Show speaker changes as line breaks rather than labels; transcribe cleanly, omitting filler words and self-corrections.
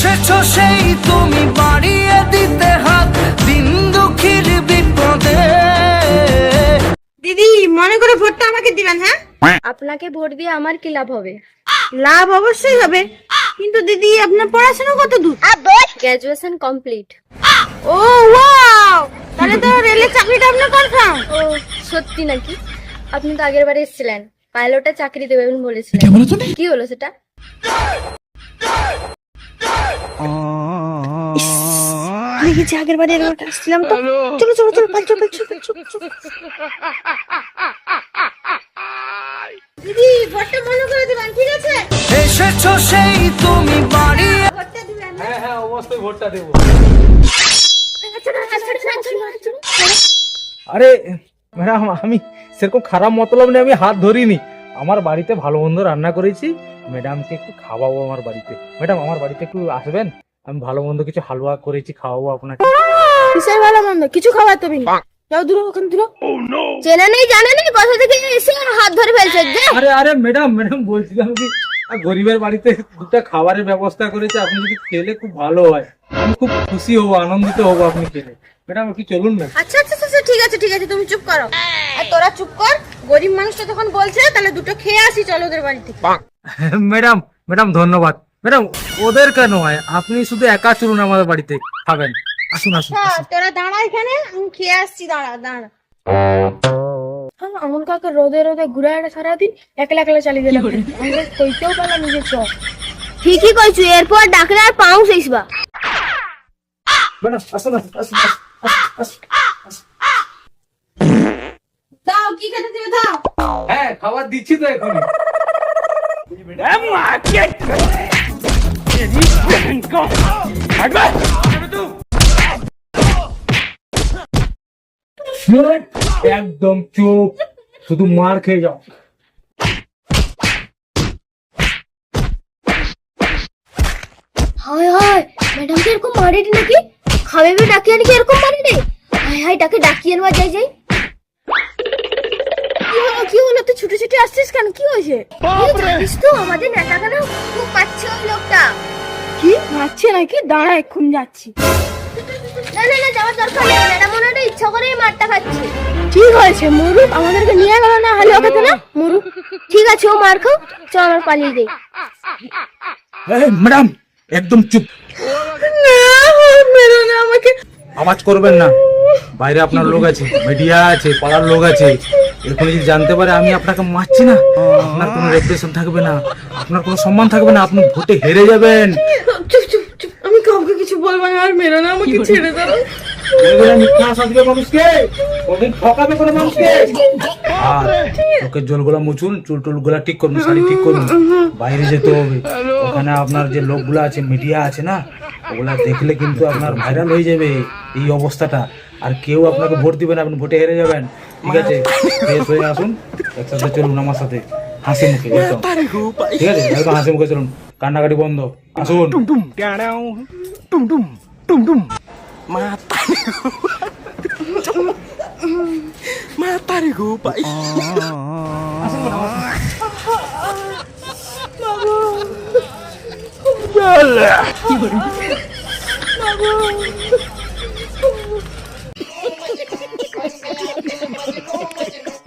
এসেছো সেই তুমি বাড়িয়ে দিতে হাত দিন দুঃখীর বিপদে।
দিদি মনে করে ভোটটা আমাকে দিবেন। হ্যাঁ,
আপনাকে ভোট দিয়ে আমার কি লাভ হবে?
লাভ অবশ্যই হবে, কিন্তু দিদি আপনার পড়াশোনা কত দূর?
Graduation complete.
ও ওয়াও, তাহলে তো রেলের চাকরিটা আপনার কনফার্ম।
ও সত্যি নাকি? আপনি তো আগের বারে এসেছিলেন, পাইলটের চাকরি দেবেন বলেছিলেন, কি হলো সেটা?
দেখেছি আগের বারে এরকম আসছিলাম তো। চলো চলো চলো, পাঁচ দিদি ভোটটা মনে করে দিবেন, ঠিক আছে?
এসেছো সেই তুমি বাড়িয়ে।
ভোটটা দিবেন।
হ্যাঁ হ্যাঁ অবশ্যই ভোটটা দেবো। আরে ম্যাডাম, আমি সেরকম খারাপ মতলব নেই, আমি হাত ধরিনি। আমার বাড়িতে ভালো মন্দ রান্না করেছি, ম্যাডামকে একটু খাওয়াবো আমার বাড়িতে। ম্যাডাম আমার বাড়িতে একটু আসবেন, আমি ভালো মন্দ কিছু হালুয়া করেছি, খাওয়াবো আপনাকে।
কিসের ভালো মন্দ? কিছু খাবার তুমি যাও, দূর ওখান দূর।
চেনা নেই জানা নেই, কোথা থেকে এসে হাত ধরে ফেলছে যে।
আরে আরে ম্যাডাম বলছিলাম কি, গরিবের বাড়িতে দুটা খাবারের ব্যবস্থা করেছে, আপনি যদি খেলে খুব ভালো হয়, আমি খুব খুশি হবো, আনন্দিত হবো আপনি খেলে। ম্যাডাম একটু চলুন না।
আচ্ছা আচ্ছা আচ্ছা, ঠিক আছে ঠিক আছে, তুমি চুপ করো। আর তোরা চুপ কর, গরিব মানুষটা যখন বলছে তাহলে দুটো খেয়ে আসি, চলো ওদের বাড়ি থেকে।
ম্যাডাম ম্যাডাম ধন্যবাদ। ম্যাডাম ওদের কেন হয়, আপনি শুধু একা চলুন আমাদের বাড়িতে, খাবেন। আসুন আসুন
হ্যাঁ,
আসুন।
তোরা দাঁড়া এখানে, আমি খেয়ে আসছি, দাঁড়া দাঁড়া।
আমার কাকা রোদে রোদে ঘুরে আসে সারাদিন, একলা একলা চালিয়ে দিলাম, আমাকে কইতেও পারলাম নিজের চোখ। ঠিকই কইছু, এরপর ডাকলে আর পাউস আইসবা।
ম্যাডাম আসুন আসুন আসুন আসুন।
দাও, কি খেতে দিবে দাও।
হ্যাঁ খাবার দিচ্ছি তো এখনই। একদম চুপ, শুধু মার খেয়ে যাও।
হায় হায়, ম্যাডাম কে এরকম মারেনি নাকি? খাবে বে ডাকিয়ে নাকি এরকম মারেনি? হায় হায়, তাকে ডাকিয়ে নেওয়া যাই যাই।
কি হলো তুই ছুটে ছুটে আসছিস কেন? কি হয়েছে?
এই জানিস তো আমাদের নেতাকে না খুব পাচ্ছে ওই লোকটা।
কি মারছে নাকি? দাঁড়া, এক্ষুন যাচ্ছি।
না না না, যাওয়ার দরকার নেই, ম্যাডাম মনে হয় ইচ্ছা করেই মারটা খাচ্ছে।
ঠিক হয়েছে, মুরুখ আমাদেরকে নিয়ে গেল না, হালুয়া খেতে না।
মরু, ঠিক আছে ও মার খাও, চল আমার পালিয়ে দেই।
ম্যাডাম একদম চুপ,
মেরো না আমাকে।
আওয়াজ করবেন না, বাইরে আপনার লোক আছে, মিডিয়া আছে, পাড়ার লোক আছে, এরকম যদি জানতে পারে আমি আপনাকে মারছি না, আপনার কোনো রেপুটেশন থাকবে না, আপনার কোনো সম্মান থাকবে না, আপনি ভোটে হেরে যাবেন।
চুপ চুপ চুপ, আমি কাউকে কিছু বলবো না, আর মেরো না আমাকে, ছেড়ে দাও।
মিথ্যা আশ্বাস দিবে মানুষকে, কোনদিন ঠকাবে কোনো মানুষকে। আর চোখের জলগুলা মুছুন, চুল টুল গুলা ঠিক করুন, শাড়ি ঠিক করুন, বাইরে যেতে হবে। ওখানে আপনার যে লোকগুলা আছে, মিডিয়া আছে না, ওগুলা দেখলে কিন্তু আপনার ভাইরাল হয়ে যাবে এই অবস্থাটা, আর কেউ আপনাকে ভোট দিবে না, আপনি ভোটে হেরে যাবেন। ঠিক আছে, ফ্রেশ হয়ে আসুন, একসাথে চলুন আমার সাথে, হাসি মুখে একদম। ঠিক আছে, একদম হাসি মুখে চলুন, কান্নাকাটি বন্ধ, আসুন।